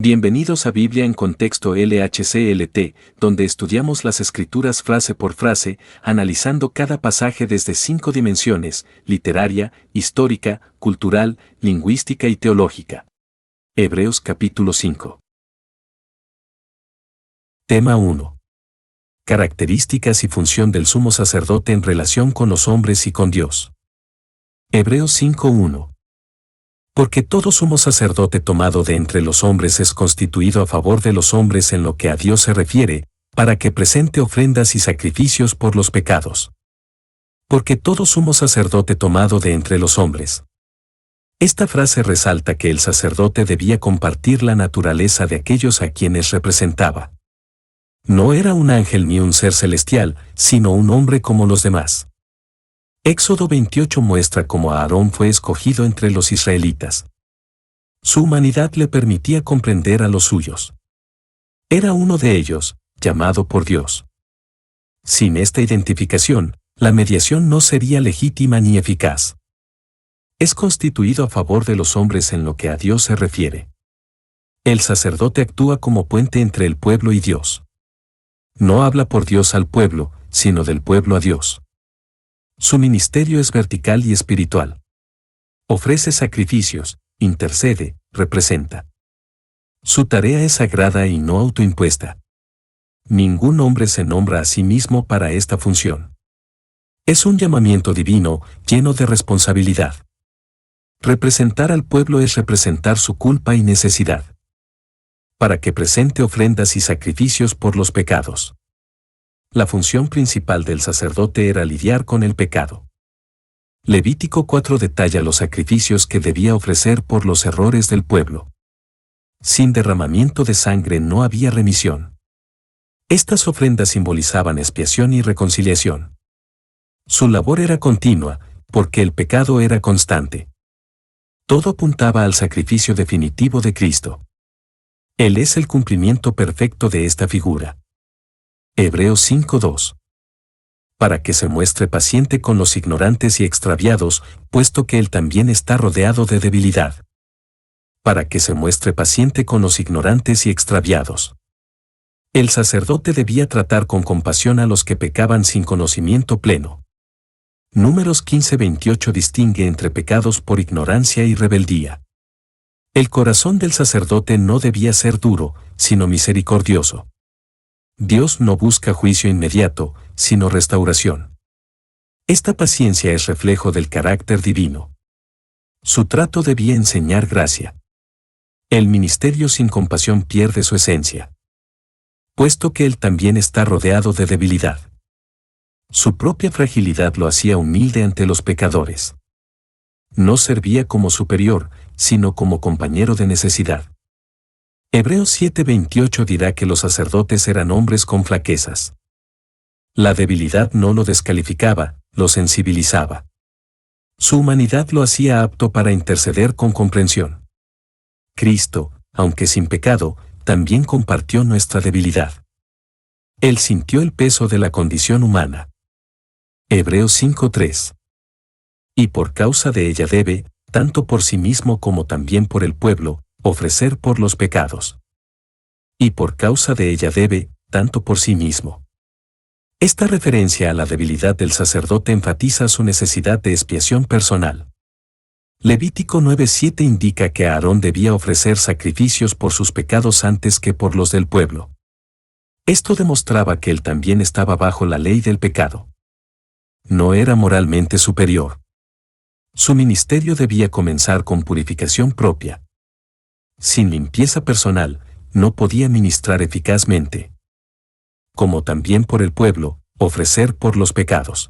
Bienvenidos a Biblia en Contexto LHCLT, donde estudiamos las Escrituras frase por frase, analizando cada pasaje desde 5 dimensiones: literaria, histórica, cultural, lingüística y teológica. Hebreos capítulo 5. Tema 1. Características y función del sumo sacerdote en relación con los hombres y con Dios. Hebreos 5:1. Porque todo sumo sacerdote tomado de entre los hombres es constituido a favor de los hombres en lo que a Dios se refiere, para que presente ofrendas y sacrificios por los pecados. Porque todo sumo sacerdote tomado de entre los hombres. Esta frase resalta que el sacerdote debía compartir la naturaleza de aquellos a quienes representaba. No era un ángel ni un ser celestial, sino un hombre como los demás. Éxodo 28 muestra cómo Aarón fue escogido entre los israelitas. Su humanidad le permitía comprender a los suyos. Era uno de ellos, llamado por Dios. Sin esta identificación, la mediación no sería legítima ni eficaz. Es constituido a favor de los hombres en lo que a Dios se refiere. El sacerdote actúa como puente entre el pueblo y Dios. No habla por Dios al pueblo, sino del pueblo a Dios. Su ministerio es vertical y espiritual. Ofrece sacrificios, intercede, representa. Su tarea es sagrada y no autoimpuesta. Ningún hombre se nombra a sí mismo para esta función. Es un llamamiento divino, lleno de responsabilidad. Representar al pueblo es representar su culpa y necesidad. Para que presente ofrendas y sacrificios por los pecados. La función principal del sacerdote era lidiar con el pecado. Levítico 4 detalla los sacrificios que debía ofrecer por los errores del pueblo. Sin derramamiento de sangre no había remisión. Estas ofrendas simbolizaban expiación y reconciliación. Su labor era continua, porque el pecado era constante. Todo apuntaba al sacrificio definitivo de Cristo. Él es el cumplimiento perfecto de esta figura. Hebreos 5:2. Para que se muestre paciente con los ignorantes y extraviados, puesto que él también está rodeado de debilidad. Para que se muestre paciente con los ignorantes y extraviados. El sacerdote debía tratar con compasión a los que pecaban sin conocimiento pleno. Números 15:28 distingue entre pecados por ignorancia y rebeldía. El corazón del sacerdote no debía ser duro, sino misericordioso. Dios no busca juicio inmediato, sino restauración. Esta paciencia es reflejo del carácter divino. Su trato debía enseñar gracia. El ministerio sin compasión pierde su esencia. Puesto que él también está rodeado de debilidad. Su propia fragilidad lo hacía humilde ante los pecadores. No servía como superior, sino como compañero de necesidad. Hebreos 7:28 dirá que los sacerdotes eran hombres con flaquezas. La debilidad no lo descalificaba, lo sensibilizaba. Su humanidad lo hacía apto para interceder con comprensión. Cristo, aunque sin pecado, también compartió nuestra debilidad. Él sintió el peso de la condición humana. Hebreos 5:3. Y por causa de ella debe, tanto por sí mismo como también por el pueblo, ofrecer por los pecados. Y por causa de ella debe, tanto por sí mismo. Esta referencia a la debilidad del sacerdote enfatiza su necesidad de expiación personal. Levítico 9:7 indica que Aarón debía ofrecer sacrificios por sus pecados antes que por los del pueblo. Esto demostraba que él también estaba bajo la ley del pecado. No era moralmente superior. Su ministerio debía comenzar con purificación propia. Sin limpieza personal, no podía ministrar eficazmente. Como también por el pueblo, ofrecer por los pecados.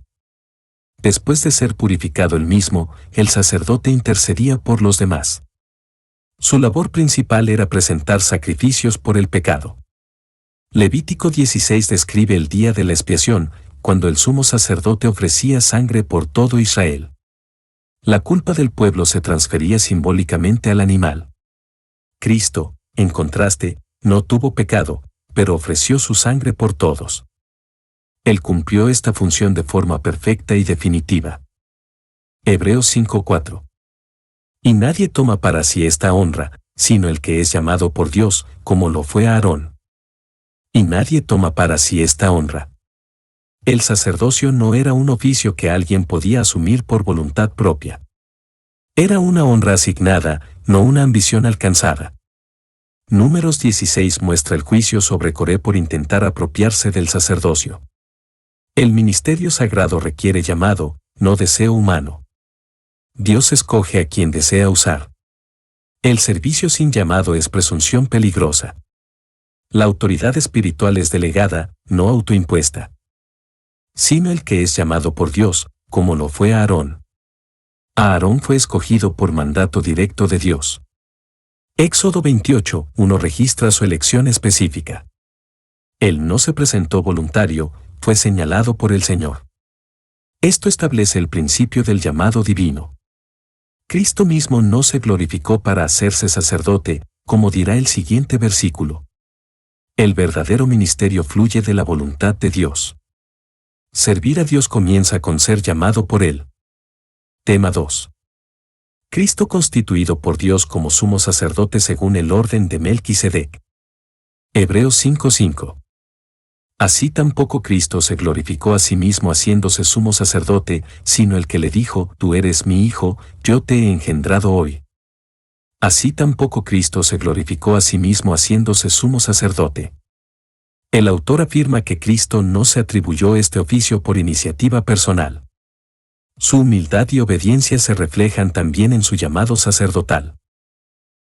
Después de ser purificado él mismo, el sacerdote intercedía por los demás. Su labor principal era presentar sacrificios por el pecado. Levítico 16 describe el día de la expiación, cuando el sumo sacerdote ofrecía sangre por todo Israel. La culpa del pueblo se transfería simbólicamente al animal. Cristo, en contraste, no tuvo pecado, pero ofreció su sangre por todos. Él cumplió esta función de forma perfecta y definitiva. Hebreos 5:4. Y nadie toma para sí esta honra, sino el que es llamado por Dios, como lo fue Aarón. Y nadie toma para sí esta honra. El sacerdocio no era un oficio que alguien podía asumir por voluntad propia. Era una honra asignada, no una ambición alcanzada. Números 16 muestra el juicio sobre Coré por intentar apropiarse del sacerdocio. El ministerio sagrado requiere llamado, no deseo humano. Dios escoge a quien desea usar. El servicio sin llamado es presunción peligrosa. La autoridad espiritual es delegada, no autoimpuesta. Sino el que es llamado por Dios, como lo fue Aarón. Aarón fue escogido por mandato directo de Dios. Éxodo 28:1 registra su elección específica. Él no se presentó voluntario, fue señalado por el Señor. Esto establece el principio del llamado divino. Cristo mismo no se glorificó para hacerse sacerdote, como dirá el siguiente versículo. El verdadero ministerio fluye de la voluntad de Dios. Servir a Dios comienza con ser llamado por Él. Tema 2. Cristo constituido por Dios como sumo sacerdote según el orden de Melquisedec. Hebreos 5:5. Así tampoco Cristo se glorificó a sí mismo haciéndose sumo sacerdote, sino el que le dijo, tú eres mi Hijo, yo te he engendrado hoy. Así tampoco Cristo se glorificó a sí mismo haciéndose sumo sacerdote. El autor afirma que Cristo no se atribuyó este oficio por iniciativa personal. Su humildad y obediencia se reflejan también en su llamado sacerdotal.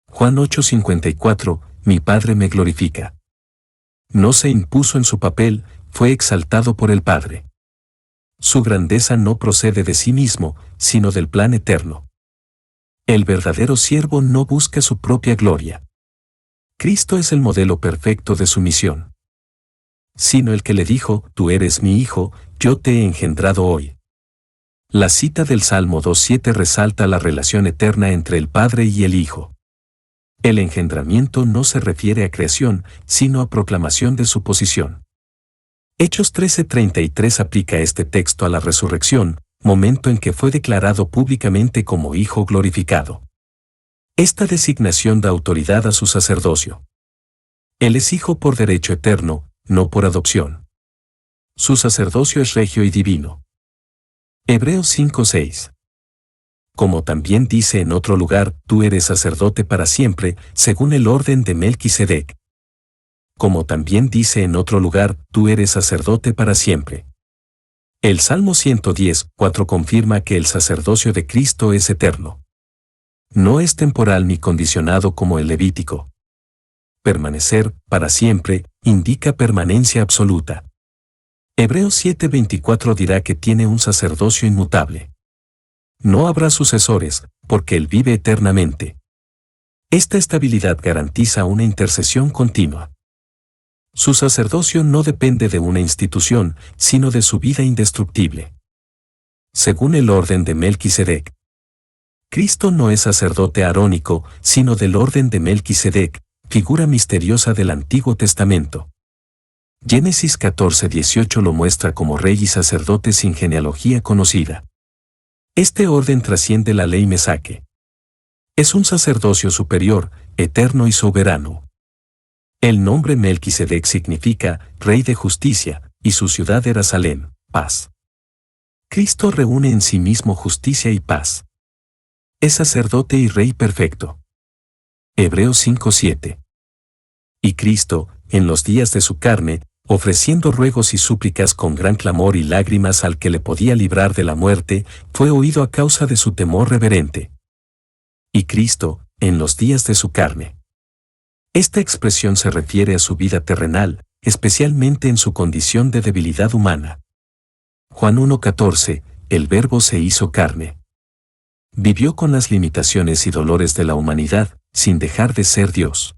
Juan 8:54, mi Padre me glorifica. No se impuso en su papel, fue exaltado por el Padre. Su grandeza no procede de sí mismo, sino del plan eterno. El verdadero siervo no busca su propia gloria. Cristo es el modelo perfecto de su misión. Sino el que le dijo, tú eres mi Hijo, yo te he engendrado hoy. La cita del Salmo 2:7 resalta la relación eterna entre el Padre y el Hijo. El engendramiento no se refiere a creación, sino a proclamación de su posición. Hechos 13:33 aplica este texto a la resurrección, momento en que fue declarado públicamente como Hijo glorificado. Esta designación da autoridad a su sacerdocio. Él es Hijo por derecho eterno, no por adopción. Su sacerdocio es regio y divino. Hebreos 5:6. Como también dice en otro lugar, tú eres sacerdote para siempre, según el orden de Melquisedec. Como también dice en otro lugar, tú eres sacerdote para siempre. El Salmo 110:4 confirma que el sacerdocio de Cristo es eterno. No es temporal ni condicionado como el levítico. Permanecer, para siempre, indica permanencia absoluta. Hebreos 7:24 dirá que tiene un sacerdocio inmutable. No habrá sucesores, porque Él vive eternamente. Esta estabilidad garantiza una intercesión continua. Su sacerdocio no depende de una institución, sino de su vida indestructible. Según el orden de Melquisedec. Cristo no es sacerdote arónico, sino del orden de Melquisedec, figura misteriosa del Antiguo Testamento. Génesis 14:18 lo muestra como rey y sacerdote sin genealogía conocida. Este orden trasciende la ley mesaque. Es un sacerdocio superior, eterno y soberano. El nombre Melquisedec significa Rey de Justicia, y su ciudad era Salem, paz. Cristo reúne en sí mismo justicia y paz. Es sacerdote y Rey perfecto. Hebreos 5:7. Y Cristo, en los días de su carne, ofreciendo ruegos y súplicas con gran clamor y lágrimas al que le podía librar de la muerte, fue oído a causa de su temor reverente. Y Cristo, en los días de su carne. Esta expresión se refiere a su vida terrenal, especialmente en su condición de debilidad humana. Juan 1:14, el Verbo se hizo carne. Vivió con las limitaciones y dolores de la humanidad, sin dejar de ser Dios.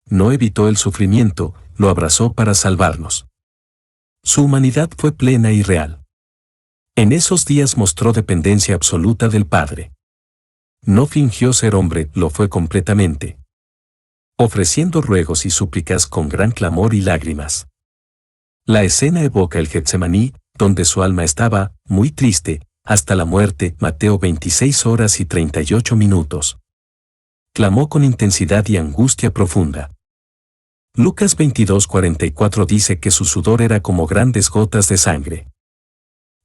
No evitó el sufrimiento, lo abrazó para salvarnos. Su humanidad fue plena y real. En esos días mostró dependencia absoluta del Padre. No fingió ser hombre, lo fue completamente. Ofreciendo ruegos y súplicas con gran clamor y lágrimas. La escena evoca el Getsemaní, donde su alma estaba, muy triste, hasta la muerte, Mateo 26:38. Clamó con intensidad y angustia profunda. Lucas 22:44 dice que su sudor era como grandes gotas de sangre.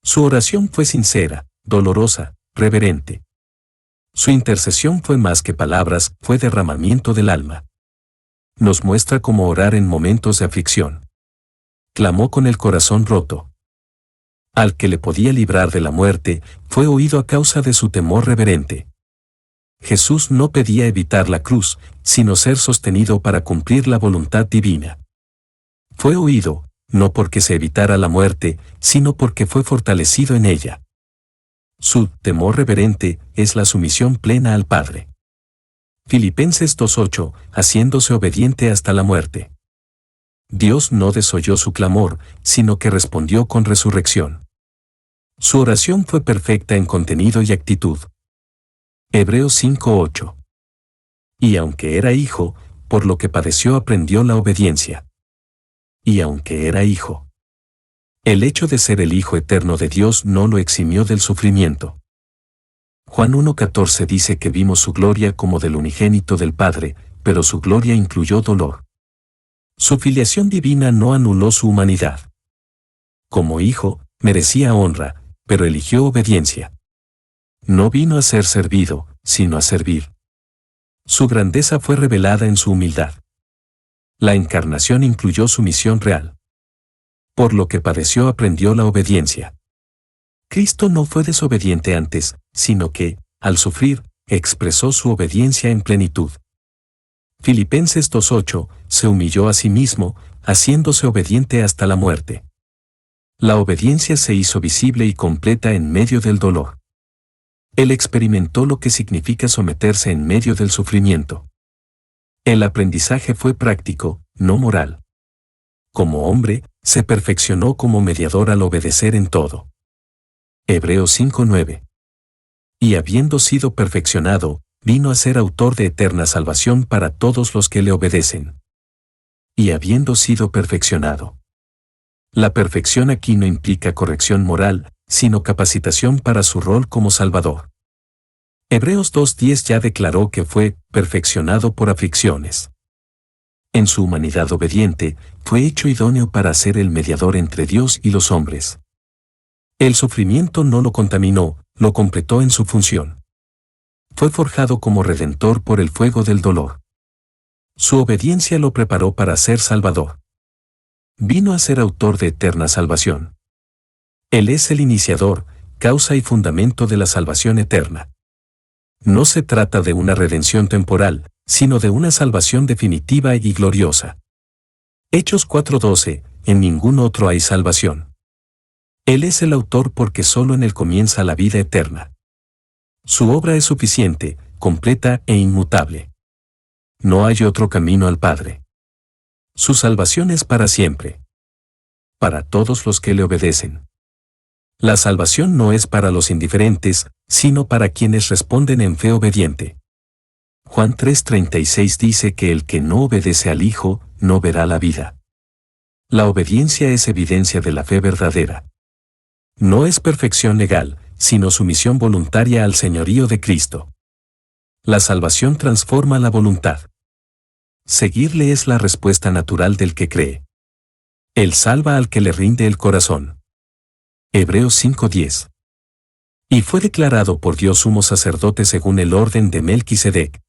Su oración fue sincera, dolorosa, reverente. Su intercesión fue más que palabras, fue derramamiento del alma. Nos muestra cómo orar en momentos de aflicción. Clamó con el corazón roto. Al que le podía librar de la muerte, fue oído a causa de su temor reverente. Jesús no pedía evitar la cruz, sino ser sostenido para cumplir la voluntad divina. Fue oído, no porque se evitara la muerte, sino porque fue fortalecido en ella. Su temor reverente es la sumisión plena al Padre. Filipenses 2:8, haciéndose obediente hasta la muerte. Dios no desoyó su clamor, sino que respondió con resurrección. Su oración fue perfecta en contenido y actitud. Hebreos 5:8. Y aunque era hijo, por lo que padeció aprendió la obediencia. Y aunque era hijo. El hecho de ser el Hijo eterno de Dios no lo eximió del sufrimiento. Juan 1:14 dice que vimos su gloria como del unigénito del Padre, pero su gloria incluyó dolor. Su filiación divina no anuló su humanidad. Como hijo, merecía honra, pero eligió obediencia. No vino a ser servido, sino a servir. Su grandeza fue revelada en su humildad. La encarnación incluyó su misión real. Por lo que padeció aprendió la obediencia. Cristo no fue desobediente antes, sino que, al sufrir, expresó su obediencia en plenitud. Filipenses 2:8, se humilló a sí mismo, haciéndose obediente hasta la muerte. La obediencia se hizo visible y completa en medio del dolor. Él experimentó lo que significa someterse en medio del sufrimiento. El aprendizaje fue práctico, no moral. Como hombre, se perfeccionó como mediador al obedecer en todo. Hebreos 5:9. Y habiendo sido perfeccionado, vino a ser autor de eterna salvación para todos los que le obedecen. Y habiendo sido perfeccionado. La perfección aquí no implica corrección moral, sino capacitación para su rol como Salvador. Hebreos 2:10 ya declaró que fue perfeccionado por aflicciones. En su humanidad obediente, fue hecho idóneo para ser el mediador entre Dios y los hombres. El sufrimiento no lo contaminó, lo completó en su función. Fue forjado como redentor por el fuego del dolor. Su obediencia lo preparó para ser Salvador. Vino a ser autor de eterna salvación. Él es el iniciador, causa y fundamento de la salvación eterna. No se trata de una redención temporal, sino de una salvación definitiva y gloriosa. Hechos 4:12, en ningún otro hay salvación. Él es el autor porque solo en él comienza la vida eterna. Su obra es suficiente, completa e inmutable. No hay otro camino al Padre. Su salvación es para siempre. Para todos los que le obedecen. La salvación no es para los indiferentes, sino para quienes responden en fe obediente. Juan 3:36 dice que el que no obedece al Hijo, no verá la vida. La obediencia es evidencia de la fe verdadera. No es perfección legal, sino sumisión voluntaria al señorío de Cristo. La salvación transforma la voluntad. Seguirle es la respuesta natural del que cree. Él salva al que le rinde el corazón. Hebreos 5:10. Y fue declarado por Dios sumo sacerdote según el orden de Melquisedec.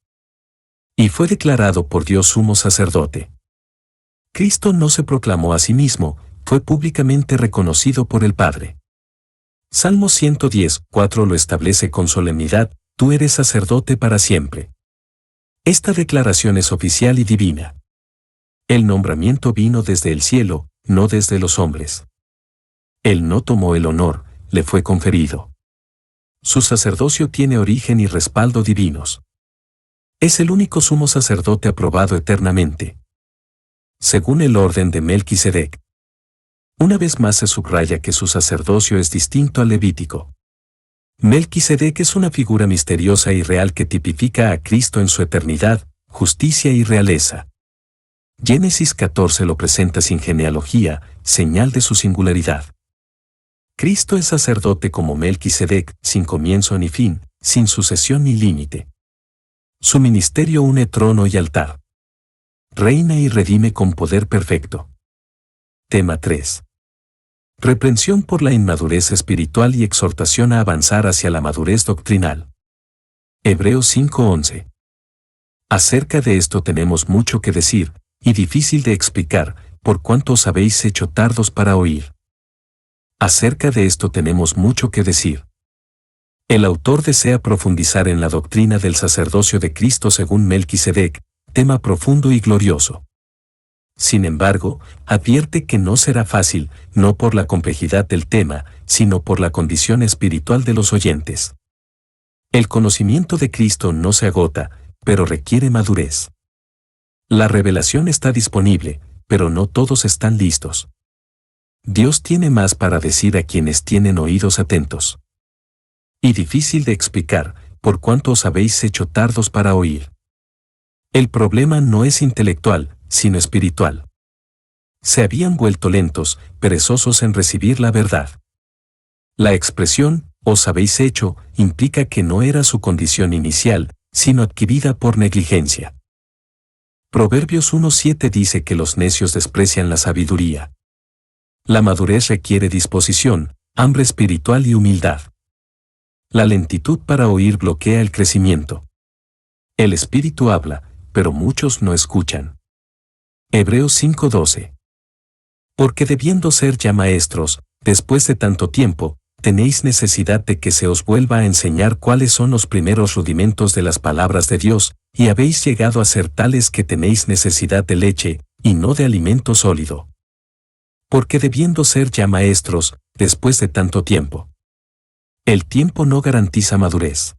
Y fue declarado por Dios sumo sacerdote. Cristo no se proclamó a sí mismo, fue públicamente reconocido por el Padre. Salmo 110:4 lo establece con solemnidad, tú eres sacerdote para siempre. Esta declaración es oficial y divina. El nombramiento vino desde el cielo, no desde los hombres. Él no tomó el honor, le fue conferido. Su sacerdocio tiene origen y respaldo divinos. Es el único sumo sacerdote aprobado eternamente. Según el orden de Melquisedec. Una vez más se subraya que su sacerdocio es distinto al levítico. Melquisedec es una figura misteriosa y real que tipifica a Cristo en su eternidad, justicia y realeza. Génesis 14 lo presenta sin genealogía, señal de su singularidad. Cristo es sacerdote como Melquisedec, sin comienzo ni fin, sin sucesión ni límite. Su ministerio une trono y altar. Reina y redime con poder perfecto. Tema 3. Reprensión por la inmadurez espiritual y exhortación a avanzar hacia la madurez doctrinal. Hebreos 5:11. Acerca de esto tenemos mucho que decir, y difícil de explicar, por cuanto os habéis hecho tardos para oír. Acerca de esto tenemos mucho que decir. El autor desea profundizar en la doctrina del sacerdocio de Cristo según Melquisedec, tema profundo y glorioso. Sin embargo, advierte que no será fácil, no por la complejidad del tema, sino por la condición espiritual de los oyentes. El conocimiento de Cristo no se agota, pero requiere madurez. La revelación está disponible, pero no todos están listos. Dios tiene más para decir a quienes tienen oídos atentos. Y difícil de explicar, por cuánto os habéis hecho tardos para oír. El problema no es intelectual, sino espiritual. Se habían vuelto lentos, perezosos en recibir la verdad. La expresión, os habéis hecho, implica que no era su condición inicial, sino adquirida por negligencia. Proverbios 1:7 dice que los necios desprecian la sabiduría. La madurez requiere disposición, hambre espiritual y humildad. La lentitud para oír bloquea el crecimiento. El Espíritu habla, pero muchos no escuchan. Hebreos 5:12. Porque debiendo ser ya maestros, después de tanto tiempo, tenéis necesidad de que se os vuelva a enseñar cuáles son los primeros rudimentos de las palabras de Dios, y habéis llegado a ser tales que tenéis necesidad de leche, y no de alimento sólido. Porque debiendo ser ya maestros, después de tanto tiempo. El tiempo no garantiza madurez.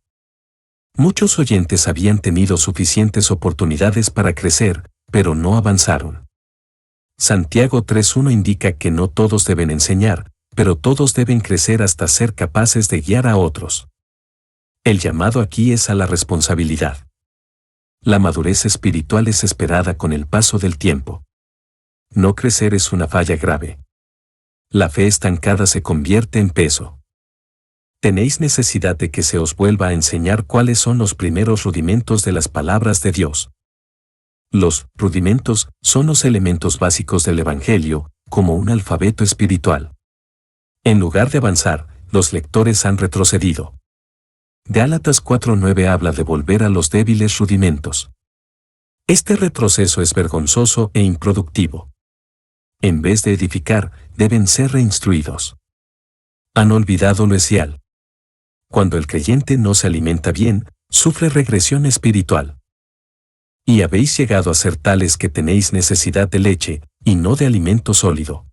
Muchos oyentes habían tenido suficientes oportunidades para crecer, pero no avanzaron. Santiago 3:1 indica que no todos deben enseñar, pero todos deben crecer hasta ser capaces de guiar a otros. El llamado aquí es a la responsabilidad. La madurez espiritual es esperada con el paso del tiempo. No crecer es una falla grave. La fe estancada se convierte en peso. Tenéis necesidad de que se os vuelva a enseñar cuáles son los primeros rudimentos de las palabras de Dios. Los rudimentos son los elementos básicos del Evangelio, como un alfabeto espiritual. En lugar de avanzar, los lectores han retrocedido. Gálatas 4:9 habla de volver a los débiles rudimentos. Este retroceso es vergonzoso e improductivo. En vez de edificar, deben ser reinstruidos. Han olvidado lo esencial. Cuando el creyente no se alimenta bien, sufre regresión espiritual. Y habéis llegado a ser tales que tenéis necesidad de leche, y no de alimento sólido.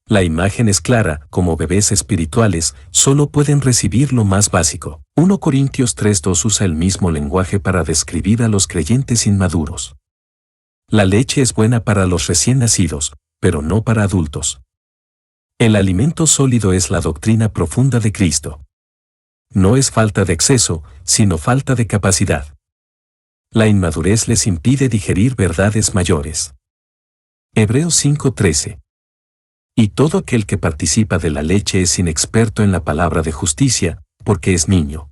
La imagen es clara, como bebés espirituales, solo pueden recibir lo más básico. 1 Corintios 3:2 usa el mismo lenguaje para describir a los creyentes inmaduros. La leche es buena para los recién nacidos, pero no para adultos. El alimento sólido es la doctrina profunda de Cristo. No es falta de exceso, sino falta de capacidad. La inmadurez les impide digerir verdades mayores. Hebreos 5:13. Y todo aquel que participa de la leche es inexperto en la palabra de justicia, porque es niño.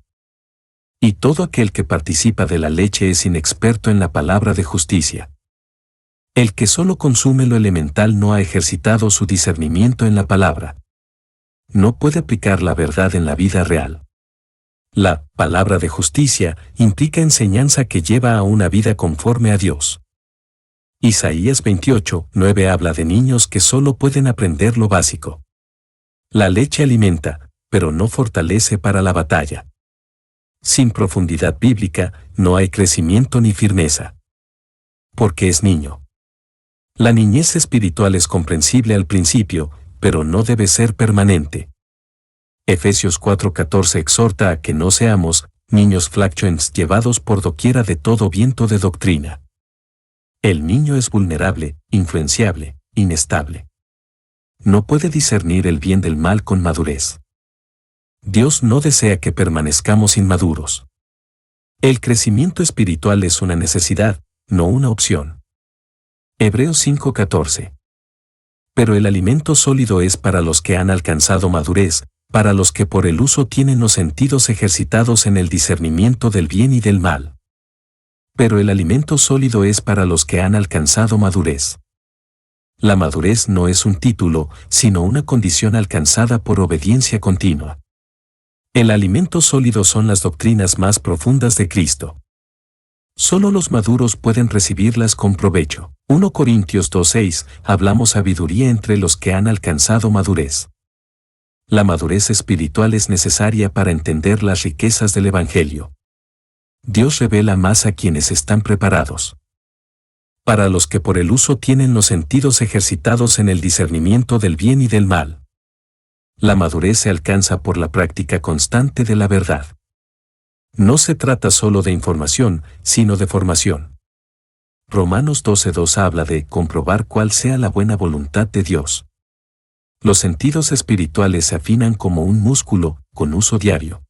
Y todo aquel que participa de la leche es inexperto en la palabra de justicia. El que solo consume lo elemental no ha ejercitado su discernimiento en la palabra. No puede aplicar la verdad en la vida real. La palabra de justicia implica enseñanza que lleva a una vida conforme a Dios. Isaías 28:9 habla de niños que solo pueden aprender lo básico. La leche alimenta, pero no fortalece para la batalla. Sin profundidad bíblica, no hay crecimiento ni firmeza. Porque es niño. La niñez espiritual es comprensible al principio, pero no debe ser permanente. Efesios 4:14 exhorta a que no seamos niños fluctuantes llevados por doquiera de todo viento de doctrina. El niño es vulnerable, influenciable, inestable. No puede discernir el bien del mal con madurez. Dios no desea que permanezcamos inmaduros. El crecimiento espiritual es una necesidad, no una opción. Hebreos 5:14. Pero el alimento sólido es para los que han alcanzado madurez, para los que por el uso tienen los sentidos ejercitados en el discernimiento del bien y del mal. Pero el alimento sólido es para los que han alcanzado madurez. La madurez no es un título, sino una condición alcanzada por obediencia continua. El alimento sólido son las doctrinas más profundas de Cristo. Solo los maduros pueden recibirlas con provecho. 1 Corintios 2:6, hablamos sabiduría entre los que han alcanzado madurez. La madurez espiritual es necesaria para entender las riquezas del Evangelio. Dios revela más a quienes están preparados. Para los que por el uso tienen los sentidos ejercitados en el discernimiento del bien y del mal. La madurez se alcanza por la práctica constante de la verdad. No se trata solo de información, sino de formación. Romanos 12:2 habla de comprobar cuál sea la buena voluntad de Dios. Los sentidos espirituales se afinan como un músculo, con uso diario.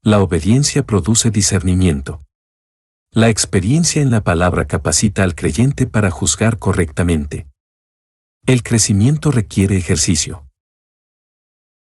La obediencia produce discernimiento. La experiencia en la palabra capacita al creyente para juzgar correctamente. El crecimiento requiere ejercicio.